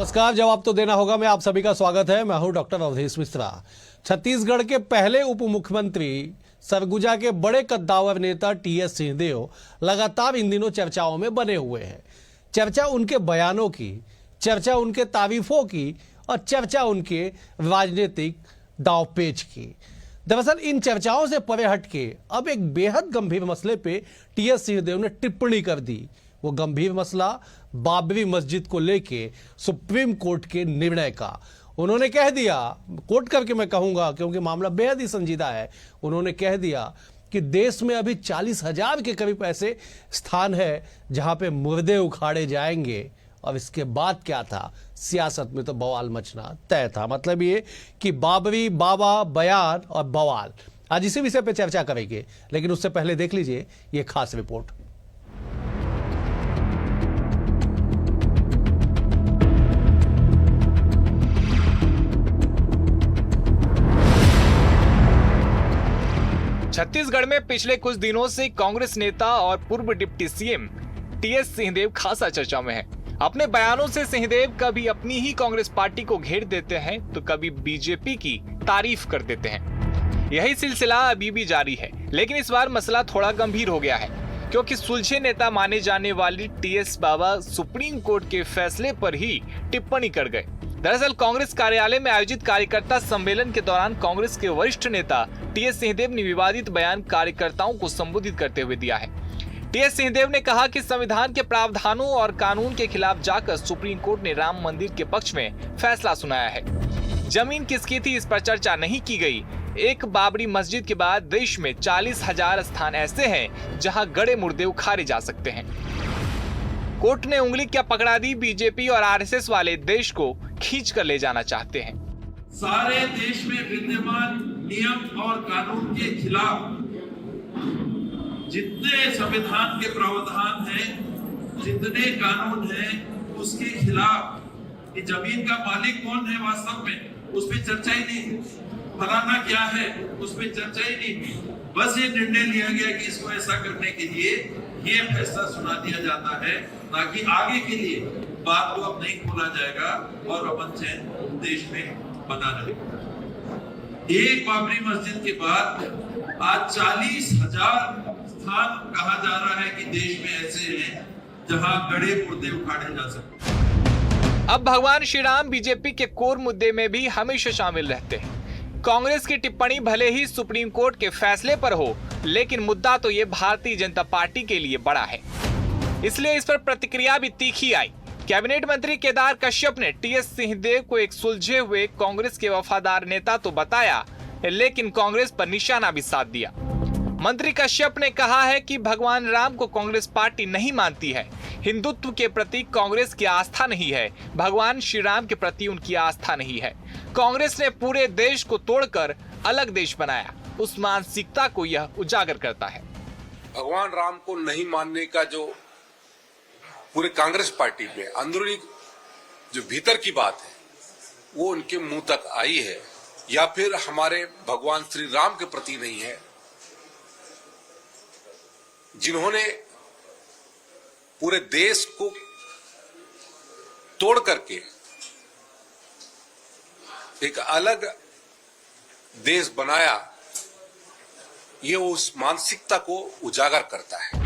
नमस्कार। जवाब तो देना होगा मैं आप सभी का स्वागत है। मैं हूं डॉक्टर अवधेश मिश्रा। छत्तीसगढ़ के पहले उप मुख्यमंत्री सरगुजा के बड़े कद्दावर नेता टीएस सिंहदेव लगातार इन दिनों चर्चाओं में बने हुए हैं। चर्चा उनके बयानों की, चर्चा उनके तारीफों की और चर्चा उनके राजनीतिक दांवपेच की। दरअसल इन चर्चाओं से परे हटके अब एक बेहद गंभीर मसले पे टीएस सिंहदेव ने टिप्पणी कर दी। वो गंभीर मसला बाबरी मस्जिद को लेके सुप्रीम कोर्ट के निर्णय का। उन्होंने कह दिया, कोर्ट करके मैं कहूंगा क्योंकि मामला बेहद ही संजीदा है, उन्होंने कह दिया कि देश में अभी 40,000 के करीब ऐसे स्थान है जहां पे मुर्दे उखाड़े जाएंगे। और इसके बाद क्या था, सियासत में तो बवाल मचना तय था। मतलब ये कि बाबरी, बाबा, बयान और बवाल। आज इसी विषय पे चर्चा करेंगे, लेकिन उससे पहले देख लीजिए ये खास रिपोर्ट। छत्तीसगढ़ में पिछले कुछ दिनों से कांग्रेस नेता और पूर्व डिप्टी सीएम टीएस सिंहदेव खासा चर्चा में है। अपने बयानों से सिंहदेव कभी अपनी ही कांग्रेस पार्टी को घेर देते हैं तो कभी बीजेपी की तारीफ कर देते हैं। यही सिलसिला अभी भी जारी है, लेकिन इस बार मसला थोड़ा गंभीर हो गया है क्योंकि सुलझे नेता माने जाने वाली टीएस बाबा सुप्रीम कोर्ट के फैसले पर ही टिप्पणी कर गए। दरअसल कांग्रेस कार्यालय में आयोजित कार्यकर्ता सम्मेलन के दौरान कांग्रेस के वरिष्ठ नेता टीएस सिंहदेव ने विवादित बयान कार्यकर्ताओं को संबोधित करते हुए दिया है। टीएस सिंहदेव ने कहा कि संविधान के प्रावधानों और कानून के खिलाफ जाकर सुप्रीम कोर्ट ने राम मंदिर के पक्ष में फैसला सुनाया है। जमीन किसकी थी इस पर चर्चा नहीं की गई। एक बाबरी मस्जिद के बाद देश में 40,000 स्थान ऐसे हैं जहां गड़े मुर्दे उखाड़े जा सकते हैं। कोर्ट ने उंगली क्या पकड़ा दी, बीजेपी और आरएसएस वाले देश को खींच कर ले जाना चाहते हैं। सारे देश में विद्यमान नियम और कानून के खिलाफ जितने संविधान के प्रावधान हैं, जितने कानून हैं, उसके खिलाफ ये जमीन का मालिक कौन है वास्तव में, उस पर चर्चा ही नहीं, फलाना क्या है उस पर चर्चा ही नहीं। बस ये निर्णय लिया गया कि इसको ऐसा करने के लिए ये फैसला सुना दिया जाता है ताकि आगे के लिए बात को अब नहीं खोला जाएगा और अमन चैन देश में बना रहेगा। एक बाबरी मस्जिद के बाद आज 40,000 स्थान कहा जा रहा है कि देश में ऐसे हैं जहां गड़े मुर्दे उखाड़े जा सकते। अब भगवान श्री राम बीजेपी के कोर मुद्दे में भी हमेशा शामिल रहते हैं। कांग्रेस की टिप्पणी भले ही सुप्रीम कोर्ट के फैसले पर हो, लेकिन मुद्दा तो ये भारतीय जनता पार्टी के लिए बड़ा है, इसलिए इस पर प्रतिक्रिया भी तीखी आई। कैबिनेट मंत्री केदार कश्यप ने टीएस सिंहदेव को एक सुलझे हुए कांग्रेस के वफादार नेता तो बताया, लेकिन कांग्रेस पर निशाना भी साध दिया। मंत्री कश्यप ने कहा है कि भगवान राम को कांग्रेस पार्टी नहीं मानती है, हिंदुत्व के प्रति कांग्रेस की आस्था नहीं है, भगवान श्री राम के प्रति उनकी आस्था नहीं है। कांग्रेस ने पूरे देश को तोड़कर अलग देश बनाया, उस मानसिकता को यह उजागर करता है। भगवान राम को नहीं मानने का जो पूरे कांग्रेस पार्टी में अंदरूनी जो भीतर की बात है वो उनके मुंह तक आई है, या फिर हमारे भगवान श्री राम के प्रति नहीं है, जिन्होंने पूरे देश को तोड़ करके एक अलग देश बनाया, ये उस मानसिकता को उजागर करता है।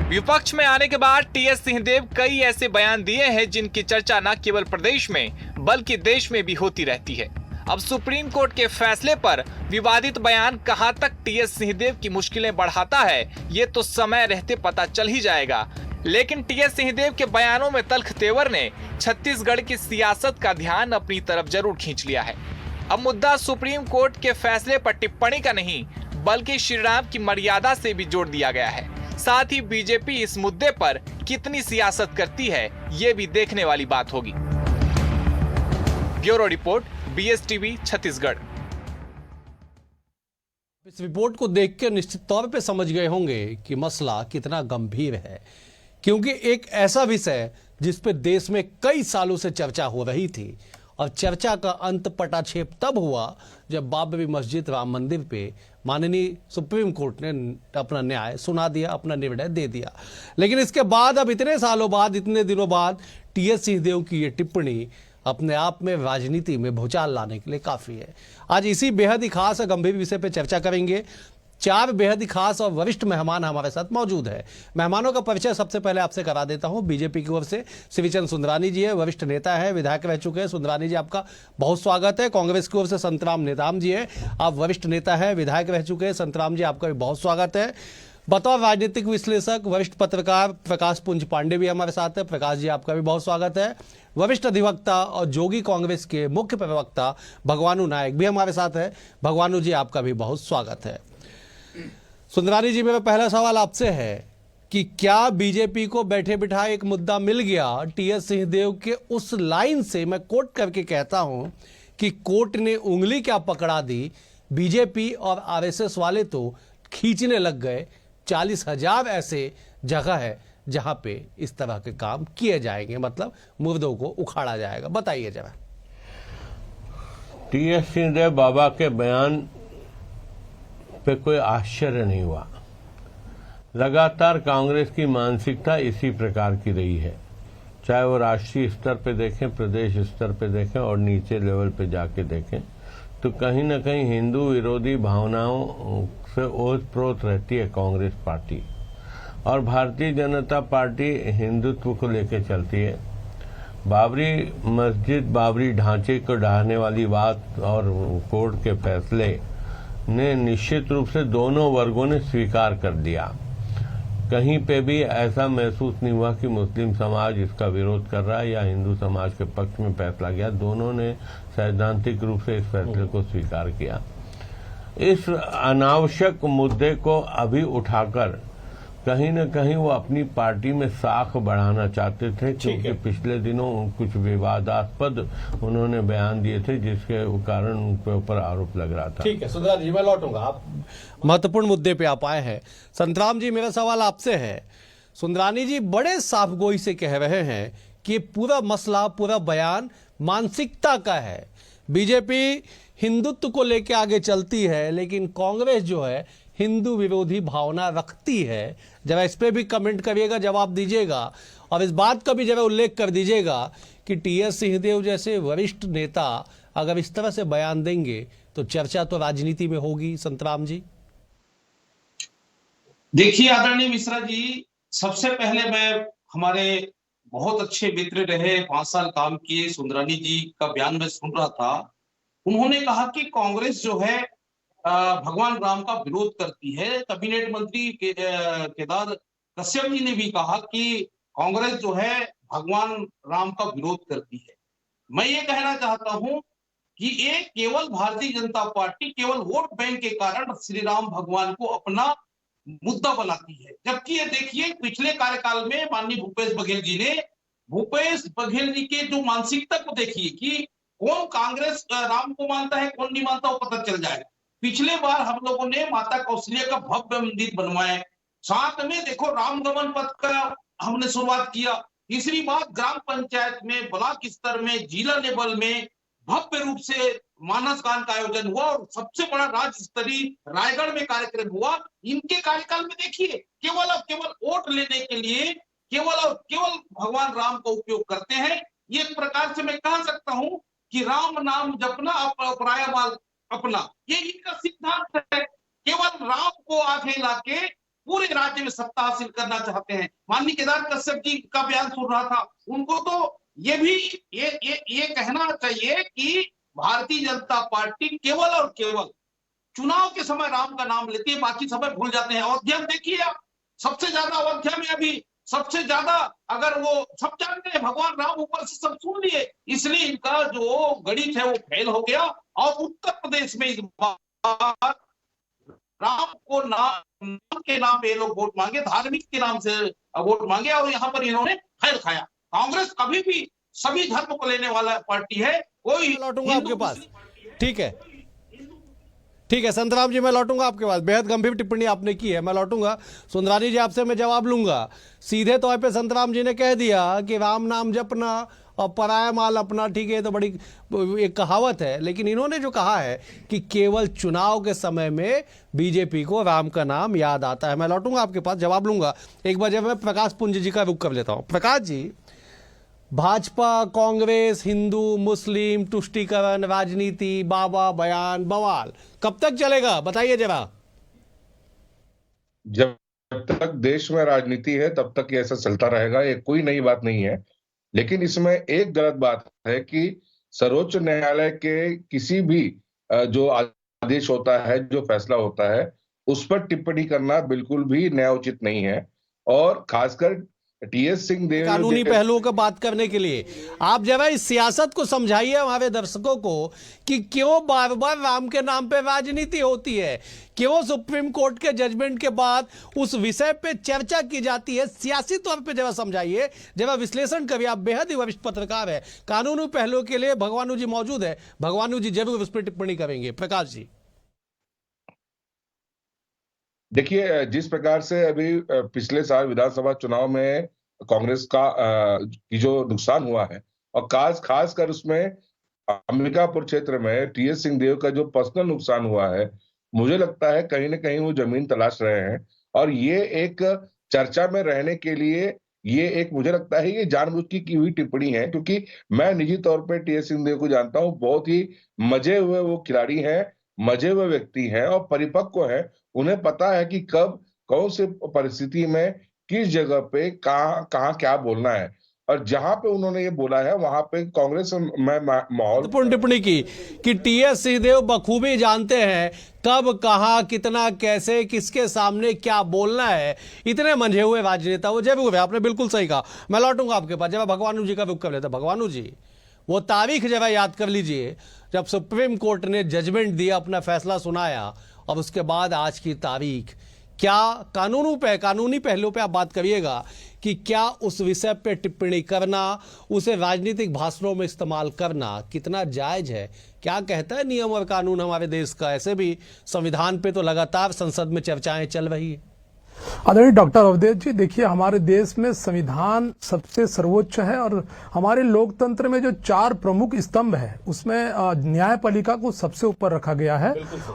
विपक्ष में आने के बाद टीएस सिंहदेव कई ऐसे बयान दिए हैं जिनकी चर्चा न केवल प्रदेश में बल्कि देश में भी होती रहती है। अब सुप्रीम कोर्ट के फैसले पर विवादित बयान कहां तक टीएस सिंहदेव की मुश्किलें बढ़ाता है, ये तो समय रहते पता चल ही जाएगा। लेकिन टीएस सिंहदेव के बयानों में तल्ख तेवर ने छत्तीसगढ़ की सियासत का ध्यान अपनी तरफ जरूर खींच लिया है। अब मुद्दा सुप्रीम कोर्ट के फैसले पर टिप्पणी का नहीं, बल्कि श्री राम की मर्यादा से भी जोड़ दिया गया है। साथ ही बीजेपी इस मुद्दे पर कितनी सियासत करती है, ये भी देखने वाली बात होगी। Bureau report, BSTV, Chhattisgarh. इस रिपोर्ट को देखकर निश्चित तौर पे समझ गए होंगे कि मसला कितना गंभीर है, क्योंकि एक ऐसा विषय जिस पे देश में कई सालों से चर्चा हो रही थी और चर्चा का अंत पटाक्षेप तब हुआ जब बाबरी मस्जिद राम मंदिर पे माननीय सुप्रीम कोर्ट ने अपना न्याय सुना दिया, अपना निर्णय दे दिया। लेकिन इसके बाद अब इतने सालों बाद, इतने दिनों बाद टीएस सिंहदेव की ये टिप्पणी अपने आप में राजनीति में भूचाल लाने के लिए काफी है। आज इसी बेहद ही खास और गंभीर विषय पर चर्चा करेंगे। 4 बेहद ही खास और वरिष्ठ मेहमान हमारे साथ मौजूद है। मेहमानों का परिचय सबसे पहले आपसे करा देता हूं। बीजेपी की ओर से श्रीचंद सुंदरानी जी है, वरिष्ठ नेता है, विधायक रह चुके हैं। सुंदरानी जी, आपका बहुत स्वागत है। कांग्रेस की ओर से संतराम नेताम जी है, आप वरिष्ठ नेता है, विधायक रह चुके हैं। संतराम जी, आपका भी बहुत स्वागत है। बतौर राजनीतिक विश्लेषक वरिष्ठ पत्रकार प्रकाश पुंज पांडे भी हमारे साथ है। प्रकाश जी, आपका भी बहुत स्वागत है। वरिष्ठ अधिवक्ता और जोगी कांग्रेस के मुख्य प्रवक्ता भगवानू नायक भी हमारे साथ है। भगवानू जी, आपका भी बहुत स्वागत है। सुंदरानी जी, मेरा पहला सवाल आपसे है कि क्या बीजेपी को बैठे बिठाए एक मुद्दा मिल गया? टीएस सिंहदेव के उस लाइन से मैं कोट करके कहता हूं कि कोर्ट ने उंगली क्या पकड़ा दी, बीजेपी और आरएसएस वाले तो खींचने लग गए। 40,000 ऐसे जगह है जहां पे इस तरह के काम किए जाएंगे, मतलब मुर्दों को उखाड़ा जाएगा। बताइए जरा। टीएस सिंहदेव बाबा के बयान पे कोई आश्चर्य नहीं हुआ। लगातार कांग्रेस की मानसिकता इसी प्रकार की रही है, चाहे वो राष्ट्रीय स्तर पे देखें, प्रदेश स्तर पे देखें और नीचे लेवल पे जाके देखें, तो कहीं न कहीं हिंदू विरोधी भावनाओं से ओत-प्रोत रहती है कांग्रेस पार्टी। और भारतीय जनता पार्टी हिंदुत्व को लेकर चलती है। बाबरी मस्जिद, बाबरी ढांचे को ढहाने वाली बात और कोर्ट के फैसले ने निश्चित रूप से दोनों वर्गों ने स्वीकार कर दिया। कहीं पे भी ऐसा महसूस नहीं हुआ कि मुस्लिम समाज इसका विरोध कर रहा है या हिंदू समाज के पक्ष में फैसला किया। दोनों ने सैद्धांतिक रूप से इस फैसले को स्वीकार किया। इस अनावश्यक मुद्दे को अभी उठाकर कहीं न कहीं वो अपनी पार्टी में साख बढ़ाना चाहते थे, क्योंकि पिछले दिनों कुछ विवादास्पद उन्होंने बयान दिए थे जिसके कारण उनके ऊपर आरोप लग रहा था। ठीक है सुंदर जी, मैं लौटूंगा। आप महत्वपूर्ण मुद्दे पे आप आए हैं। संतराम जी, मेरा सवाल आपसे है। सुंदरानी जी बड़े साफगोई से कह रहे हैं कि पूरा मसला, पूरा बयान मानसिकता का है। बीजेपी हिंदुत्व को लेकर आगे चलती है, लेकिन कांग्रेस जो है हिंदू विरोधी भावना रखती है। जरा इस पे भी कमेंट करिएगा, जवाब दीजिएगा। और इस बात का भी जरा उल्लेख कर दीजिएगा कि टीएस सिंहदेव जैसे वरिष्ठ नेता अगर इस तरह से बयान देंगे तो चर्चा तो राजनीति में होगी। संतराम जी, देखिए आदरणीय मिश्रा जी, सबसे पहले मैं हमारे बहुत अच्छे मित्र रहे, 5 साल काम किए, सुंदरानी जी का बयान मैं सुन रहा था। उन्होंने कहा कि कांग्रेस जो है भगवान राम का विरोध करती है। कैबिनेट मंत्री केदार कश्यप जी ने भी कहा कि कांग्रेस जो है भगवान राम का विरोध करती है। मैं ये कहना चाहता हूं कि ये केवल भारतीय जनता पार्टी केवल वोट बैंक के कारण श्री राम भगवान को अपना मुद्दा बनाती है। जबकि ये देखिए, पिछले कार्यकाल में माननीय भूपेश बघेल जी के जो मानसिकता को देखिए कि कौन कांग्रेस राम को मानता है, कौन नहीं मानता, वो पता चल जाएगा। पिछले बार हम लोगों ने माता कौशल्या का भव्य मंदिर बनवाया, साथ में देखो रामगमन पथ का हमने शुरुआत किया। तीसरी बात, ग्राम पंचायत में, ब्लॉक स्तर में, जिला लेवल में भव्य रूप से मानस गान का आयोजन हुआ और सबसे बड़ा राज्य स्तरीय रायगढ़ में कार्यक्रम हुआ। इनके कार्यकाल में देखिए केवल और केवल वोट लेने के लिए केवल और केवल भगवान राम का उपयोग करते हैं। ये एक प्रकार से मैं कह सकता हूं कि राम नाम जपना पराया माल अपना, ये इनका सिद्धांत है। केवल राम को आगे लाके पूरे राज्य में सत्ता हासिल करना चाहते हैं। माननीय केदार कश्यप जी का बयान सुन रहा था, उनको तो ये भी ये कहना चाहिए कि भारतीय जनता पार्टी केवल और केवल चुनाव के समय राम का नाम लेती है, बाकी समय भूल जाते हैं। अयोध्या में देखिए आप, सबसे ज्यादा अयोध्या में अभी सबसे ज्यादा अगर वो सब जानते हैं भगवान राम ऊपर से सब सुन लिए, इसलिए इनका जो गणित है वो फेल हो गया। और उत्तर प्रदेश में इस बार राम को नाम के नाम पे लोग वोट मांगे, धार्मिक के नाम से वोट मांगे और यहाँ पर इन्होंने खैर खाया। कांग्रेस कभी भी सभी धर्म को लेने वाला पार्टी है। कोई लौटूंगा आपके पास। ठीक है, ठीक है संतराम जी, मैं लौटूंगा आपके पास। बेहद गंभीर टिप्पणी आपने की है, मैं लौटूंगा। सुंदरानी जी आपसे मैं जवाब लूंगा। सीधे तौर पे संतराम जी ने कह दिया कि राम नाम जपना और पराया माल अपना, ठीक है, तो बड़ी एक कहावत है। लेकिन इन्होंने जो कहा है कि केवल चुनाव के समय में बीजेपी को राम का नाम याद आता है। मैं लौटूंगा आपके पास, जवाब लूंगा। एक बार जब मैं प्रकाश पुंज जी का रुख कर लेता हूं। प्रकाश जी, भाजपा, कांग्रेस, हिंदू मुस्लिम तुष्टीकरण राजनीति, बाबा बयान बवाल कब तक चलेगा बताइए जरा। जब तक देश में राजनीति है तब तक ये ऐसा चलता रहेगा, ये कोई नई बात नहीं है। लेकिन इसमें एक गलत बात है कि सर्वोच्च न्यायालय के किसी भी जो आदेश होता है, जो फैसला होता है, उस पर टिप्पणी करना बिल्कुल भी न्यायोचित नहीं है। और खासकर टीएस सिंहदेव कानूनी पहलुओं का बात करने के लिए आप जरा इस सियासत को समझाइए हमारे दर्शकों को कि क्यों बार बार राम के नाम पे राजनीति होती है, क्यों सुप्रीम कोर्ट के जजमेंट के बाद उस विषय पे चर्चा की जाती है। सियासी तौर पे जरा समझाइए, जरा विश्लेषण करिए। आप बेहद ही वरिष्ठ पत्रकार है, कानूनी पहलुओं के लिए भगवानू जी मौजूद है, भगवानू जी जरूर उस पर टिप्पणी करेंगे। प्रकाश जी, देखिए, जिस प्रकार से अभी पिछले साल विधानसभा चुनाव में कांग्रेस का की जो नुकसान हुआ है, और खासकर उसमें अंबिकापुर क्षेत्र में टीएस सिंहदेव का जो पर्सनल नुकसान हुआ है, मुझे लगता है कहीं ना कहीं वो जमीन तलाश रहे हैं। और ये एक चर्चा में रहने के लिए, ये एक, मुझे लगता है ये जानबूझ की हुई टिप्पणी है, क्योंकि मैं निजी तौर पे टीएस सिंहदेव को जानता हूँ। बहुत ही मजे हुए वो खिलाड़ी हैं, मजे हुए व्यक्ति हैं और परिपक्व हैं। उन्हें पता है कि कब कौन से परिस्थिति में किस जगह पे कहाँ क्या बोलना है। और जहां पे उन्होंने ये बोला है वहां पे कांग्रेस में माहौल टिप्पणी की कि टीएस सिंहदेव बखूबी जानते हैं कब, कहां, कितना, कैसे, किसके सामने क्या बोलना है। इतने मंझे हुए राजनेता वो जरूर है, आपने बिल्कुल सही कहा। मैं लौटूंगा आपके पास, जब भगवानू जी का रुख कर लेता। भगवानू जी, वो तारीख जरा याद कर लीजिए जब सुप्रीम कोर्ट ने जजमेंट दिया, अपना फैसला सुनाया, और उसके बाद आज की तारीख। क्या कानूनी पहलुओं पे आप बात करिएगा कि क्या उस विषय पे टिप्पणी करना, उसे राजनीतिक भाषणों में इस्तेमाल करना कितना जायज है? क्या कहता है नियम और कानून हमारे देश का? ऐसे भी संविधान पे तो लगातार संसद में चर्चाएं चल रही है। आदरणीय डॉक्टर अवधेश जी, देखिए, हमारे देश में संविधान सबसे सर्वोच्च है और हमारे लोकतंत्र में जो 4 प्रमुख स्तंभ है उसमें न्यायपालिका को सबसे ऊपर रखा गया है।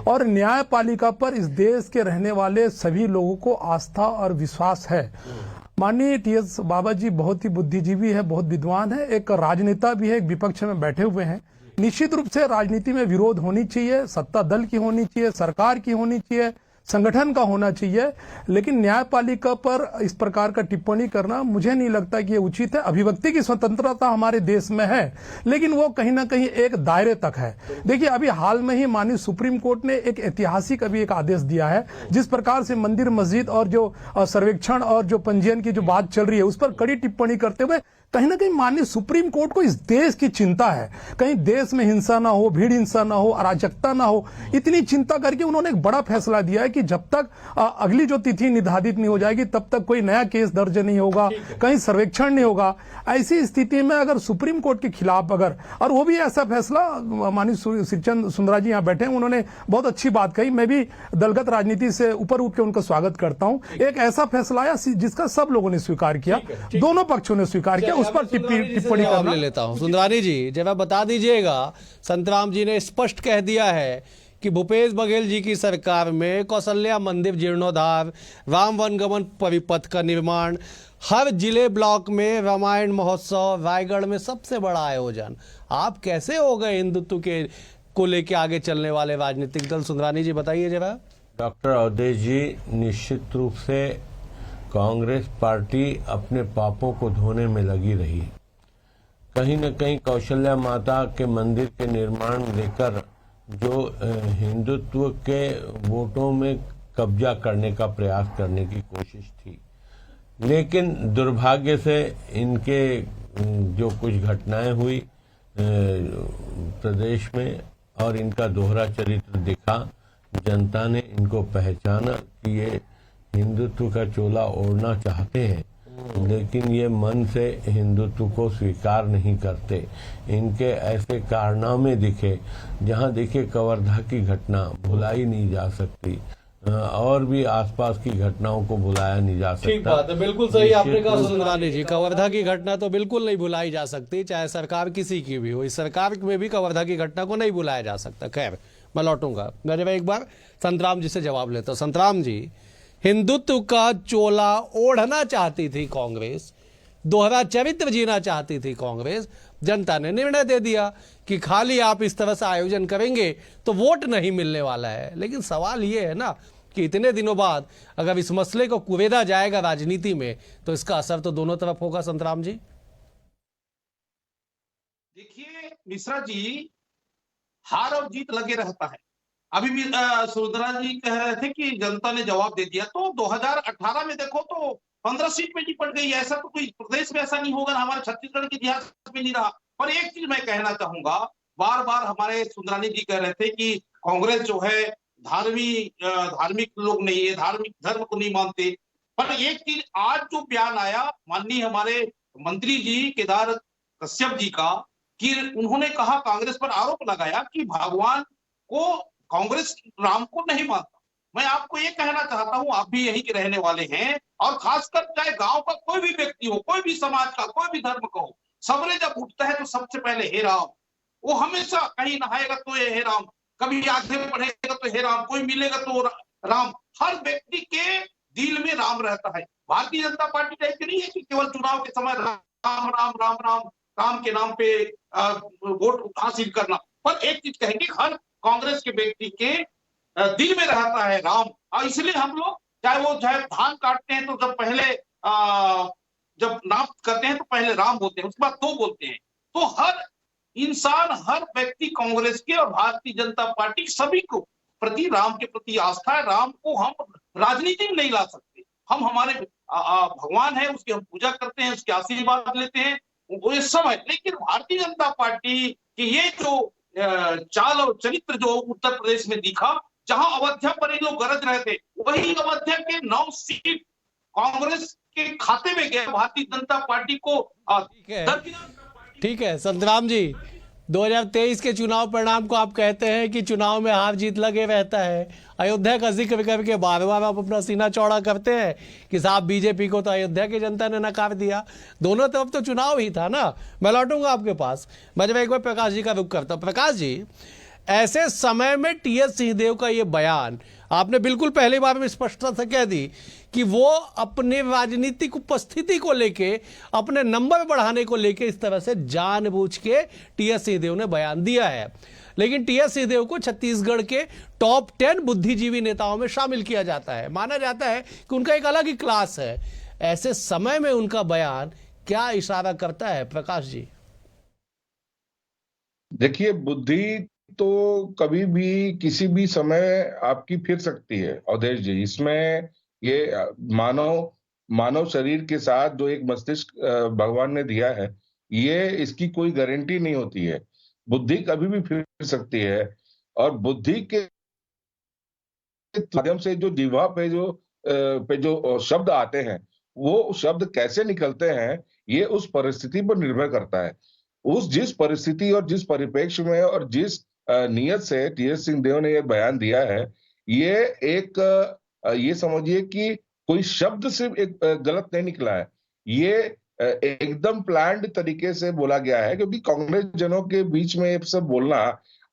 और न्यायपालिका पर इस देश के रहने वाले सभी लोगों को आस्था और विश्वास है। माननीय टीएस बाबा जी बहुत ही बुद्धिजीवी है, बहुत विद्वान है, एक राजनेता भी है, एक विपक्ष में बैठे हुए हैं। निश्चित रूप से राजनीति में विरोध होनी चाहिए, सत्ता दल की होनी चाहिए, सरकार की होनी चाहिए, संगठन का होना चाहिए। लेकिन न्यायपालिका पर इस प्रकार का टिप्पणी करना मुझे नहीं लगता कि ये उचित है। अभिव्यक्ति की स्वतंत्रता हमारे देश में है, लेकिन वो कहीं ना कहीं एक दायरे तक है। देखिए, अभी हाल में ही माननीय सुप्रीम कोर्ट ने एक ऐतिहासिक अभी एक आदेश दिया है, जिस प्रकार से मंदिर मस्जिद और जो सर्वेक्षण और जो पंजीयन की जो बात चल रही है उस पर कड़ी टिप्पणी करते हुए कहीं ना कहीं माननीय सुप्रीम कोर्ट को इस देश की चिंता है, कहीं देश में हिंसा ना हो, भीड़ हिंसा ना हो, अराजकता ना हो, इतनी चिंता करके उन्होंने एक बड़ा फैसला दिया है कि जब तक अगली जो तिथि निर्धारित नहीं हो जाएगी तब तक कोई नया केस दर्ज नहीं होगा, कहीं सर्वेक्षण नहीं होगा। ऐसी स्थिति में अगर सुप्रीम कोर्ट के खिलाफ अगर, और वो भी ऐसा फैसला, माननीय श्रीचंद सुंदरा जी यहाँ बैठे हैं, उन्होंने बहुत अच्छी बात कही, मैं भी दलगत राजनीति से ऊपर उठ के उनका स्वागत करता हूँ। एक ऐसा फैसला आया जिसका सब लोगों ने स्वीकार किया, दोनों पक्षों ने स्वीकार किया, उस पर टिप्पणी करना। ले लेता हूं सुंदरानी जी, जब आप बता दीजिएगा, संतराम जी ने स्पष्ट कह दिया है कि भूपेश बघेल जी की सरकार में कौशल्या मंदिर जीर्णोद्धार, राम वनगमन परिपथ का निर्माण, हर जिले ब्लॉक में रामायण महोत्सव, रायगढ़ में सबसे बड़ा आयोजन। आप कैसे हो गए हिंदुत्व के को लेके आगे चलने वाले राजनीतिक दल? सुंदरानी जी बताइए जरा। डॉक्टर अवधेश जी, निश्चित रूप से कांग्रेस पार्टी अपने पापों को धोने में लगी रही। कहीं न कहीं कौशल्या माता के मंदिर के निर्माण लेकर जो हिंदुत्व के वोटों में कब्जा करने का प्रयास करने की कोशिश थी, लेकिन दुर्भाग्य से इनके जो कुछ घटनाएं हुई प्रदेश में और इनका दोहरा चरित्र दिखा, जनता ने इनको पहचाना कि ये हिंदुत्व का चोला ओढ़ना चाहते हैं लेकिन ये मन से हिंदुत्व को स्वीकार नहीं करते। इनके ऐसे कारनामे दिखे, जहां देखिए कवर्धा की घटना भुलाई नहीं जा सकती, और भी आसपास की घटनाओं को भुलाया नहीं जा सकता। ठीक बात है, बिल्कुल सही आपने कहा सुंदरानी जी। कवर्धा की घटना तो बिल्कुल नहीं भुलाई जा सकती, चाहे सरकार किसी की भी हो। इस सरकार में भी कवर्धा की घटना को नहीं भुलाया जा सकता। खैर, मैं लौटूंगा, मैं जब एक बार संतराम जी से जवाब लेता हूं। संतराम जी, हिंदुत्व का चोला ओढ़ना चाहती थी कांग्रेस, दोहरा चरित्र जीना चाहती थी कांग्रेस। जनता ने निर्णय दे दिया कि खाली आप इस तरह से आयोजन करेंगे तो वोट नहीं मिलने वाला है। लेकिन सवाल ये है ना कि इतने दिनों बाद अगर इस मसले को कुरेदा जाएगा राजनीति में, तो इसका असर तो दोनों तरफ होगा। संतराम जी, देखिए मिश्रा जी, हार और जीत लगे रहता है। अभी भी सुंदरा जी कह रहे थे कि जनता ने जवाब दे दिया, तो 2018 में देखो तो 15 सीट में निपट गई। ऐसा तो कोई प्रदेश में ऐसा नहीं होगा, हमारे छत्तीसगढ़ के इतिहास में नहीं रहा। पर एक चीज मैं कहना चाहूंगा, बार बार हमारे सुंदरानी जी कह रहे थे कि कांग्रेस जो है धार्मिक लोग नहीं है, धार्मिक धर्म को नहीं मानते। पर एक चीज आज जो बयान आया माननीय हमारे मंत्री जी केदार कश्यप जी का, कि उन्होंने कहा, कांग्रेस पर आरोप लगाया कि भगवान को कांग्रेस राम को नहीं मानता। मैं आपको ये कहना चाहता हूं, आप भी यहीं के रहने वाले हैं, और खासकर चाहे गांव का कोई भी व्यक्ति हो, कोई भी समाज का, कोई भी धर्म का हो, सबरे जब उठता है तो सबसे पहले हे राम। वो हमेशा कहीं नहाएगा तो ये हे राम, कभी आगे बढ़ेगा तो हे राम, कोई मिलेगा तो राम। हर व्यक्ति के दिल में राम रहता है। भारतीय जनता पार्टी टाइप की नहीं है कि केवल चुनाव के समय राम राम राम राम राम के नाम पे वोट हासिल करना। पर एक चीज कहेंगे, हर कांग्रेस के व्यक्ति के दिल में रहता है राम। और इसलिए हम लोग चाहे धान काटते हैं तो जब पहले जब नाप करते हैं तो पहले राम बोलते हैं, उसके बाद दो बोलते हैं। तो हर इंसान, हर व्यक्ति कांग्रेस के और भारतीय जनता पार्टी सभी को प्रति राम के प्रति आस्था है। राम को हम राजनीति में नहीं ला सकते। हम हमारे भगवान है, उसकी हम पूजा करते हैं, उसके आशीर्वाद लेते हैं, वो ये सब है। लेकिन भारतीय जनता पार्टी की ये जो चाल और चरित्र जो उत्तर प्रदेश में दिखा, जहां अयोध्या पर ये लोग गरज रहे थे, वही अयोध्या के 9 सीट कांग्रेस के खाते में गए। भारतीय जनता पार्टी को ठीक है संतराम जी, 2023 के चुनाव परिणाम को आप कहते हैं कि चुनाव में हार जीत लगे रहता है। अयोध्या का जिक्र करके बार बार आप अपना सीना चौड़ा करते हैं कि साहब बीजेपी को तो अयोध्या की जनता ने नकार दिया। दोनों तरफ तो चुनाव ही था ना। मैं लौटूंगा आपके पास, मैं जब एक बार प्रकाश जी का रुख करता हूं। प्रकाश जी, ऐसे समय में टीएस सिंहदेव का ये बयान, आपने बिल्कुल पहली बार में स्पष्टता से कह दी कि वो अपने राजनीतिक उपस्थिति को लेके, अपने नंबर बढ़ाने को लेके इस तरह से जानबूझ के टीएस सिंहदेव ने बयान दिया है। लेकिन टीएस सिंहदेव को छत्तीसगढ़ के टॉप 10 बुद्धिजीवी नेताओं में शामिल किया जाता है। माना जाता है कि उनका एक अलग ही क्लास है। ऐसे समय में उनका बयान क्या इशारा करता है प्रकाश जी? देखिए, बुद्धि तो कभी भी किसी भी समय आपकी फिर सकती है अवधेश जी। इसमें ये मानव शरीर के साथ जो एक मस्तिष्क भगवान ने दिया है, ये इसकी कोई गारंटी नहीं होती है। बुद्धि कभी भी फिर सकती है, और बुद्धि के माध्यम से जो जीवा पे जो शब्द आते हैं, वो शब्द कैसे निकलते हैं, ये उस परिस्थिति पर निर्भर करता है। जिस परिस्थिति और जिस परिप्रेक्ष्य में और जिस नियत से टीएस सिंहदेव ने यह बयान दिया है, ये समझिए कि कोई शब्द सिर्फ एक गलत नहीं निकला है, ये एकदम प्लान्ड तरीके से बोला गया है। क्योंकि कांग्रेस जनों के बीच में ये सब बोलना,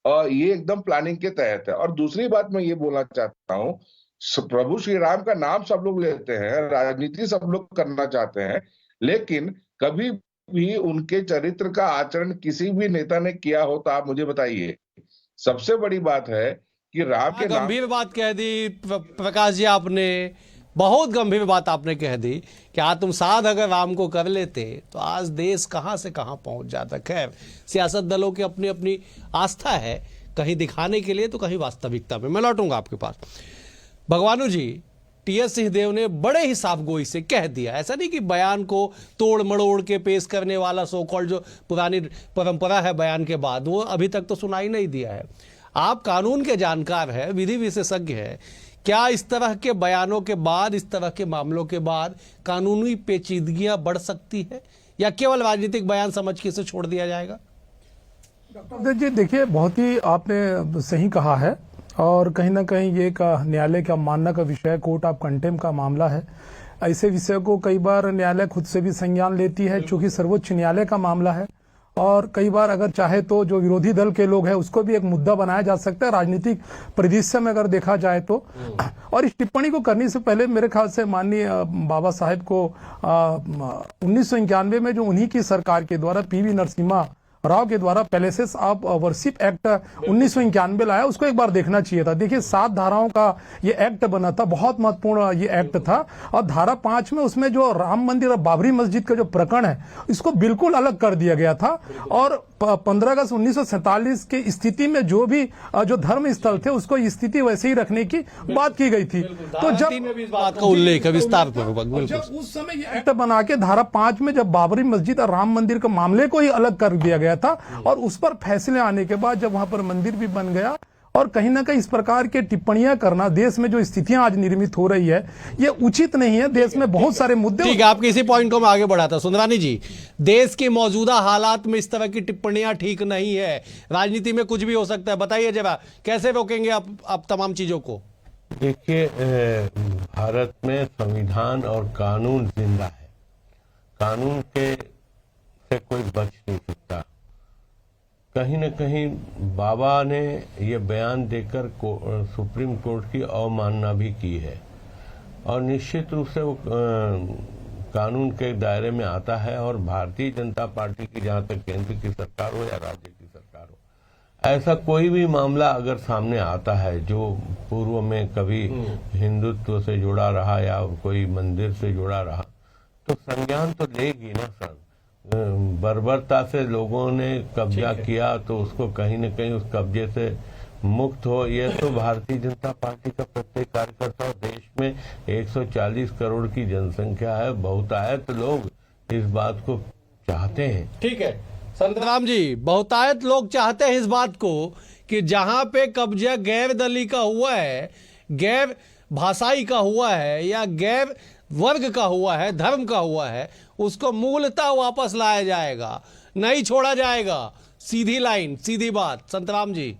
ये एकदम प्लानिंग के तहत है। और दूसरी बात मैं ये बोलना चाहता हूँ, प्रभु श्री राम का नाम सब लोग लेते हैं, राजनीति सब लोग करना चाहते हैं, लेकिन कभी भी उनके चरित्र का आचरण किसी भी नेता ने किया हो तो आप मुझे बताइए। सबसे बड़ी बात है कि राम के नाम, गंभीर बात कह दी प्रकाश जी आपने, बहुत गंभीर बात आपने कह दी कि आज तुम साध अगर राम को कर लेते तो आज देश कहां से कहां पहुंच जाता। खैर, सियासत दलों की अपनी अपनी आस्था है, कहीं दिखाने के लिए तो कहीं वास्तविकता में। मैं लौटूंगा आपके पास। भगवानू जी, टीएस सिंहदेव ने बड़े ही साफगोई से कह दिया, ऐसा नहीं कि बयान को तोड़ मड़ोड़ के पेश करने वाला सो कॉल्ड जो पुरानी परंपरा है बयान के बाद, वो अभी तक तो सुनाई नहीं दिया है। आप कानून के जानकार हैं, विधि विशेषज्ञ हैं, क्या इस तरह के बयानों के बाद, इस तरह के मामलों के बाद कानूनी पेचीदगियां बढ़ सकती है या केवल राजनीतिक बयान समझ के इसे छोड़ दिया जाएगा? डॉक्टर जी देखिए, बहुत ही आपने सही कहा है और कहीं ना कहीं ये एक न्यायालय का मानना का विषय, कोर्ट ऑफ कंटेम्प्ट का मामला है। ऐसे विषय को कई बार न्यायालय खुद से भी संज्ञान लेती है, चूंकि सर्वोच्च न्यायालय का मामला है। और कई बार अगर चाहे तो जो विरोधी दल के लोग हैं उसको भी एक मुद्दा बनाया जा सकता है राजनीतिक परिदृश्य में अगर देखा जाए तो। और इस टिप्पणी को करने से पहले मेरे ख्याल से माननीय बाबा साहेब को 1991 में जो उन्हीं की सरकार के द्वारा पीवी नरसिम्हा राव के द्वारा पैलेसेस ऑफ वर्शिप एक्ट 1991 लाया, उसको एक बार देखना चाहिए था। देखिए 7 धाराओं का ये एक्ट बना था, बहुत महत्वपूर्ण ये एक्ट था। और धारा 5 में उसमें जो राम मंदिर और बाबरी मस्जिद का जो प्रकरण है इसको बिल्कुल अलग कर दिया गया था। और 15 अगस्त 1947 की स्थिति में जो भी जो धर्म स्थल थे उसको स्थिति वैसे ही रखने की बात की गई थी। तो जब इस बात का उल्लेख है विस्तारपूर्वक, जब उस समय ये एक्ट बना के धारा 5 में जब बाबरी मस्जिद और राम मंदिर के मामले को ही अलग कर दिया गया था और उस पर फैसले आने के बाद जब वहां पर मंदिर भी बन गया, और कहीं ना कहीं इस प्रकार के टिप्पणियां करना देश में जो स्थितियां आज निर्मित हो रही है ये उचित नहीं है। देश में बहुत सारे मुद्दे। ठीक है, आपके इसी पॉइंट को मैं आगे बढ़ाता। सुंदरानी जी, देश के मौजूदा हालात में इस तरह की टिप्पणियां ठीक नहीं है, राजनीति में कुछ भी हो सकता है, बताइए जरा कैसे रोकेंगे आप तमाम चीजों को? देखिए, भारत में संविधान और कानून जिंदा है। कानून के से कोई बच नहीं सकता। कहीं न कहीं बाबा ने ये बयान देकर सुप्रीम कोर्ट की अवमानना भी की है और निश्चित रूप से वो कानून के दायरे में आता है। और भारतीय जनता पार्टी की, जहां तक केंद्र की सरकार हो या राज्य की सरकार हो, ऐसा कोई भी मामला अगर सामने आता है जो पूर्व में कभी हिंदुत्व से जुड़ा रहा या कोई मंदिर से जुड़ा रहा, तो संज्ञान तो लेगी ना सर। बर्बरता से लोगों ने कब्जा किया तो उसको कहीं न कहीं उस कब्जे से मुक्त हो। ये तो भारतीय जनता पार्टी का प्रत्येक कार्यकर्ता, देश में 140 करोड़ की जनसंख्या है, बहुतायत लोग इस बात को चाहते हैं। ठीक है संतराम जी, बहुतायत लोग चाहते हैं इस बात को कि जहां पे कब्जा गैर दली का हुआ है, गैर भाषाई का हुआ है या गैर वर्ग का हुआ है, धर्म का हुआ है, उसको मूलतः वापस लाया जाएगा, नहीं छोड़ा जाएगा। सीधी लाइन, सीधी बात। संतराम जी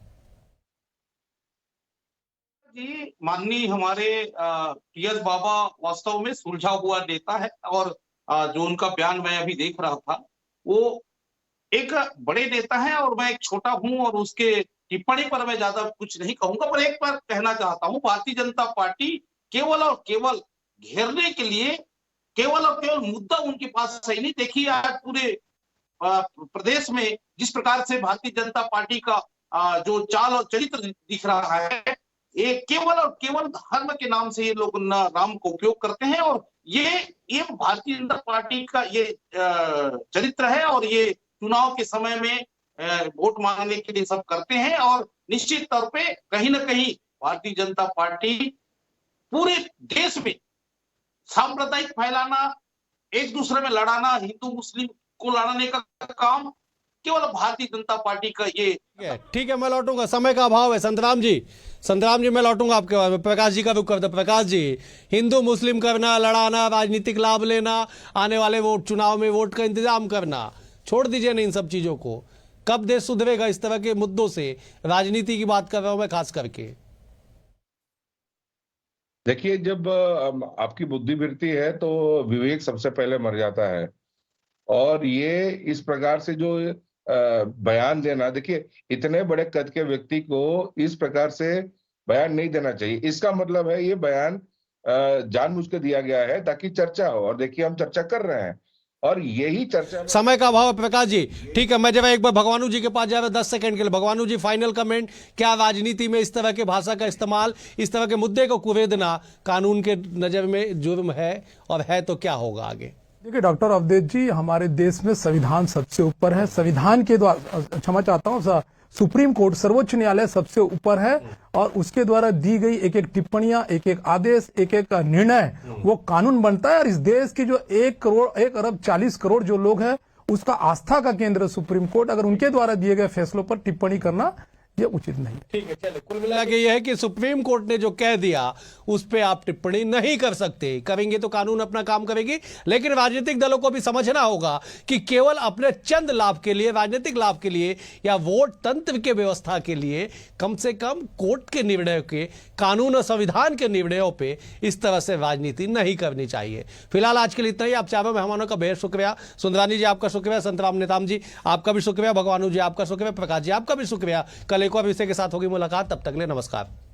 माननीय हमारे टीएस बाबा वास्तव में सुलझा हुआ नेता है और जो उनका बयान मैं अभी देख रहा था वो एक बड़े नेता है और मैं एक छोटा हूं और उसके टिप्पणी पर मैं ज्यादा कुछ नहीं कहूंगा। पर एक बार कहना चाहता हूं, भारतीय जनता पार्टी केवल और केवल घेरने के लिए केवल और केवल मुद्दा उनके पास सही नहीं। देखिए आज पूरे प्रदेश में जिस प्रकार से भारतीय जनता पार्टी का जो चाल और चरित्र दिख रहा है, ये केवल और केवल धर्म के नाम से ये लोग राम को उपयोग करते हैं और ये भारतीय जनता पार्टी का ये चरित्र है और ये चुनाव के समय में वोट मांगने के लिए सब करते हैं। और निश्चित तौर पे कहीं ना कहीं भारतीय जनता पार्टी पूरे देश में सांप्रदायिक फैलाना, एक दूसरे में लड़ाना, हिंदू मुस्लिम को लड़ाने का काम केवल भारतीय जनता पार्टी का ये। ठीक है, मैं लौटूंगा, समय का अभाव है। संतराम जी मैं लौटूंगा आपके बाद में। प्रकाश जी का रुख करता। प्रकाश जी, हिंदू मुस्लिम करना, लड़ाना, राजनीतिक लाभ लेना, आने वाले वोट चुनाव में वोट का इंतजाम करना, छोड़ दीजिए ना इन सब चीजों को। कब देश सुधरेगा इस तरह के मुद्दों से? राजनीति की बात कर रहा हूं मैं खास करके। देखिए, जब आपकी बुद्धि गिरती है तो विवेक सबसे पहले मर जाता है। और ये इस प्रकार से जो बयान देना, देखिए इतने बड़े कद के व्यक्ति को इस प्रकार से बयान नहीं देना चाहिए। इसका मतलब है ये बयान जानबूझ के दिया गया है ताकि चर्चा हो। और देखिए हम चर्चा कर रहे हैं और यही चर्चा। समय का अभाव है प्रकाश जी। ठीक है, मैं जब एक बार भगवानू जी के पास जा रहा 10 सेकंड के लिए। भगवानू जी, फाइनल कमेंट। क्या राजनीति में इस तरह के भाषा का इस्तेमाल, इस तरह के मुद्दे को कुरेदना कानून के नजर में जुर्म है, और है तो क्या होगा आगे? देखिए डॉक्टर अवधेश जी, हमारे देश में संविधान सबसे ऊपर है। संविधान के द्वारा, क्षमा चाहता हूँ, सुप्रीम कोर्ट, सर्वोच्च न्यायालय सबसे ऊपर है और उसके द्वारा दी गई एक एक टिप्पणियां, एक एक आदेश, एक एक निर्णय वो कानून बनता है। और इस देश की जो 1 अरब 40 करोड़ जो लोग हैं उसका आस्था का केंद्र सुप्रीम कोर्ट, अगर उनके द्वारा दिए गए फैसलों पर टिप्पणी करना ये उचित नहीं है। ठीक है, चलो कुल मिला के यह है कि सुप्रीम कोर्ट ने जो कह दिया उस पे आप टिप्पणी नहीं कर सकते, करेंगे तो कानून अपना काम करेगी। लेकिन राजनीतिक दलों को भी समझना होगा कि केवल अपने चंद लाभ के लिए, राजनीतिक लाभ के लिए या वोट तंत्र के व्यवस्था के लिए कम से कम कोर्ट के निर्णयों के, कानून और संविधान के निर्णयों पे इस तरह से राजनीति नहीं करनी चाहिए। फिलहाल आज के लिए इतना ही। आप चारों मेहमानों का बेहद शुक्रिया। सुंदरानी जी आपका शुक्रिया, संतराम नेताम जी आपका भी शुक्रिया, भगवानू जी आपका शुक्रिया, प्रकाश जी आपका भी शुक्रिया। कल एक और विषय के साथ होगी मुलाकात, तब तक के लिए नमस्कार।